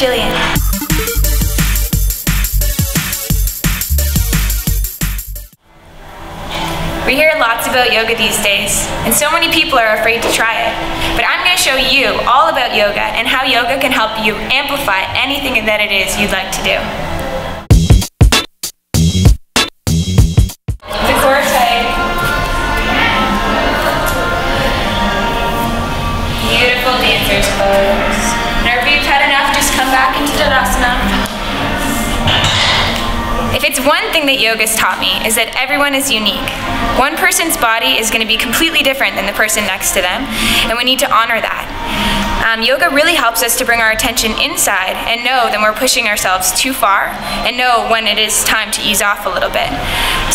Gillian. We hear lots about yoga these days, and so many people are afraid to try it. But I'm going to show you all about yoga and how yoga can help you amplify anything that it is you'd like to do. The core tight. Beautiful dancer's pose. Whenever you've had enough, just come back into Tadasana. If it's one thing that yoga's taught me, is that everyone is unique. One person's body is going to be completely different than the person next to them, and we need to honor that. Yoga really helps us to bring our attention inside and know that we're pushing ourselves too far, and know when it is time to ease off a little bit.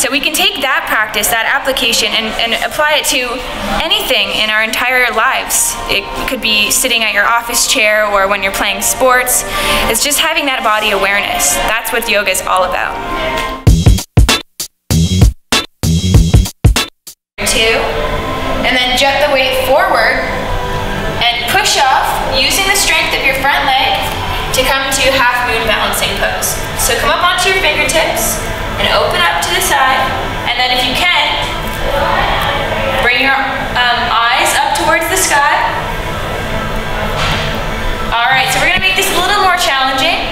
So we can take that practice, that application, and apply it to anything in our entire lives. It could be sitting at your office chair or when you're playing sports. It's just having that body awareness. That's what yoga is all about. 2, and then jet the weight forward and push off using the strength of your front leg to come to half moon balancing pose. So come up onto your fingertips and open up to the side, and then if you can, bring your eyes up towards the sky. Alright, so we're going to make this a little more challenging.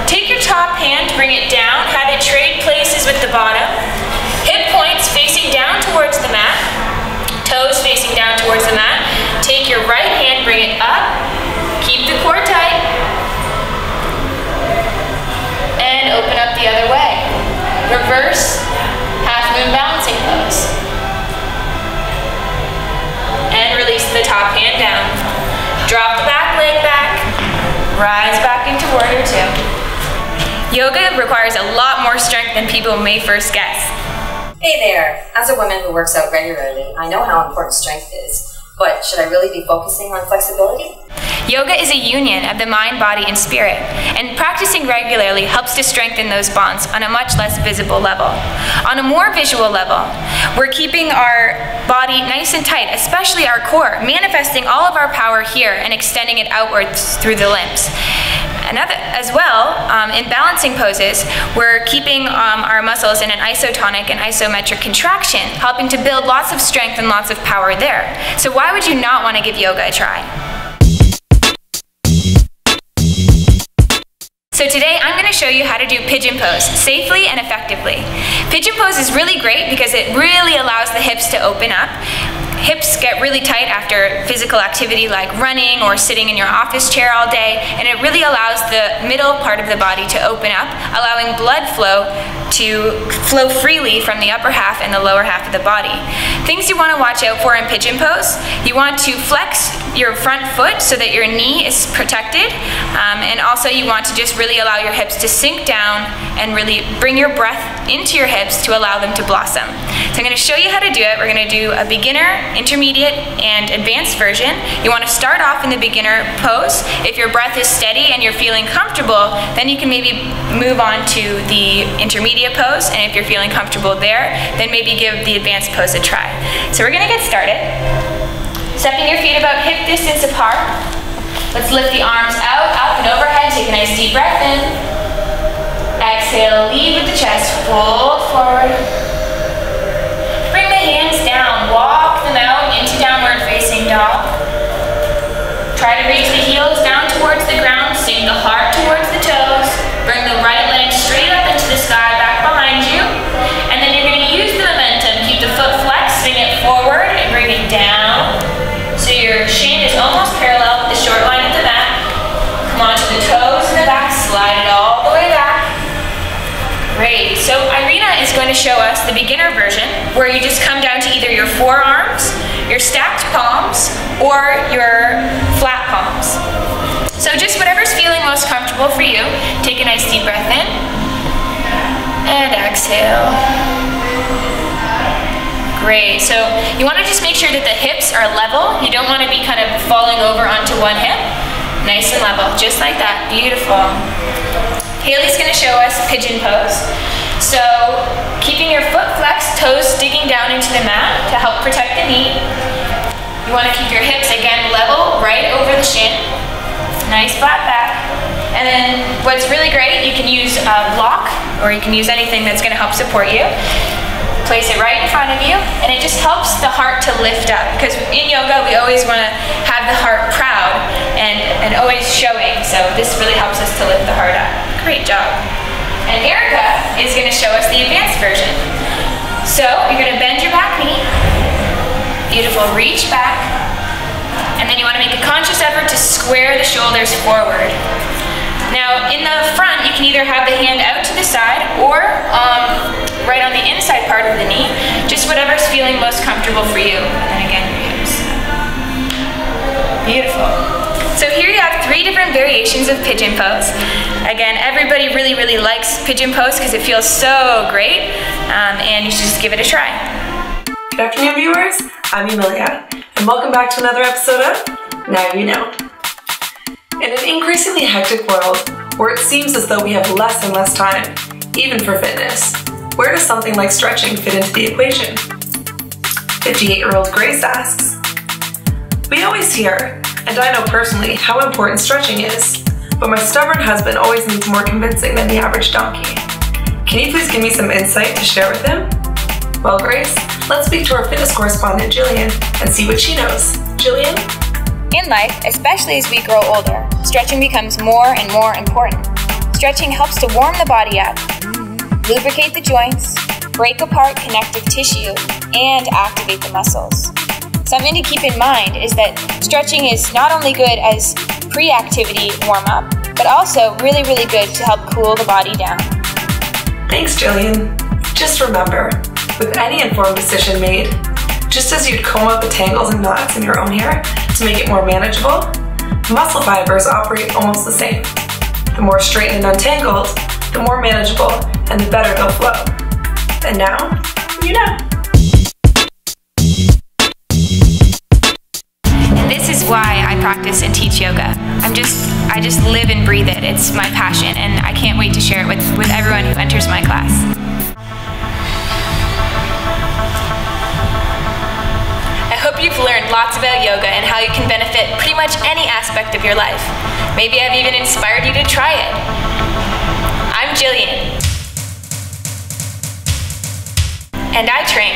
Take your top hand, bring it down, have it trade places with the bottom. Hip points facing down towards the mat, toes facing down towards the mat. Take your right hand, bring it up, keep the core tight, and open up the other way. Reverse half moon balancing pose. And release the top hand down. Drop the back leg back, rise back into warrior 2. Yoga requires a lot more strength than people may first guess. Hey there! As a woman who works out regularly, I know how important strength is, but should I really be focusing on flexibility? Yoga is a union of the mind, body, and spirit, and practicing regularly helps to strengthen those bonds on a much less visible level. On a more visual level, we're keeping our body nice and tight, especially our core, manifesting all of our power here and extending it outwards through the limbs. As well, in balancing poses, we're keeping our muscles in an isotonic and isometric contraction, helping to build lots of strength and lots of power there. So why would you not want to give yoga a try? So today I'm going to show you how to do pigeon pose safely and effectively. Pigeon pose is really great because it really allows the hips to open up. Hips get really tight after physical activity like running or sitting in your office chair all day, and it really allows the middle part of the body to open up, allowing blood flow to flow freely from the upper half and the lower half of the body. Things you want to watch out for in pigeon pose: you want to flex your front foot so that your knee is protected, and also you want to just really allow your hips to sink down and really bring your breath into your hips to allow them to blossom. So I'm going to show you how to do it. We're going to do a beginner, intermediate, and advanced version. You want to start off in the beginner pose. If your breath is steady and you're feeling comfortable, then you can maybe move on to the intermediate pose, and if you're feeling comfortable there, then maybe give the advanced pose a try. So we're going to get started. Stepping your feet about hip distance apart. Let's lift the arms out, up and overhead. Take a nice deep breath in. Exhale, lead with the chest, fold forward. Bring the hands down, walk them out into downward facing dog. Try to reach the heels down towards the ground, sink the heart towards the toes. Bring the right leg straight up into the sky, back behind you. And then you're going to use the momentum. Keep the foot flexed, swing it forward and bring it down. So your shin is almost parallel with the short line of the mat. Come onto the toes in the back, slide it all the way back. Great. So Irina is going to show us the beginner version, where you just come down to either your forearms, your stacked palms, or your flat palms. So just whatever's feeling most comfortable for you. Take a nice deep breath in and exhale. Great. So you want to just make sure that the hips are level. You don't want to be kind of falling over onto one hip. Nice and level, just like that. Beautiful. Haley's going to show us pigeon pose. So keeping your foot flexed, toes digging down into the mat to help protect the knee. You want to keep your hips again level, right over the shin. Nice flat back. And then what's really great, you can use a block, or you can use anything that's going to help support you. Place it right in front of you, and it just helps the heart to lift up, because in yoga we always want to have the heart proud and always showing, so this really helps us to lift the heart up. Great job. And Erica is going to show us the advanced version. So you're going to bend your back knee, beautiful, reach back, and then you want to make a conscious effort to square the shoulders forward. Now, in the front, you can either have the hand out to the side or right on the inside part of the knee, just whatever's feeling most comfortable for you. And then again, your hips. Beautiful. So here you have 3 different variations of pigeon pose. Again, everybody really, really likes pigeon pose because it feels so great, and you should just give it a try. Good afternoon, viewers. I'm Emilia, and welcome back to another episode of Now You Know. In an increasingly hectic world, where it seems as though we have less and less time, even for fitness, where does something like stretching fit into the equation? 58-year-old Grace asks. We always hear, and I know personally, how important stretching is, but my stubborn husband always needs more convincing than the average donkey. Can you please give me some insight to share with him? Well, Grace, let's speak to our fitness correspondent, Gillian, and see what she knows. Gillian? In life, especially as we grow older, stretching becomes more and more important. Stretching helps to warm the body up, lubricate the joints, break apart connective tissue, and activate the muscles. Something to keep in mind is that stretching is not only good as pre-activity warm-up, but also really, really good to help cool the body down. Thanks, Gillian. Just remember, with any informed decision made, just as you'd comb out the tangles and knots in your own hair to make it more manageable, muscle fibers operate almost the same. The more straight and untangled, the more manageable, and the better they'll flow. And now, you know. And this is why I practice and teach yoga. I just live and breathe it. It's my passion, and I can't wait to share it with everyone who enters my class. I hope you've learned lots about yoga and how you can benefit pretty much any aspect of your life. Maybe I've even inspired you to try it. I'm Gillian, and I train.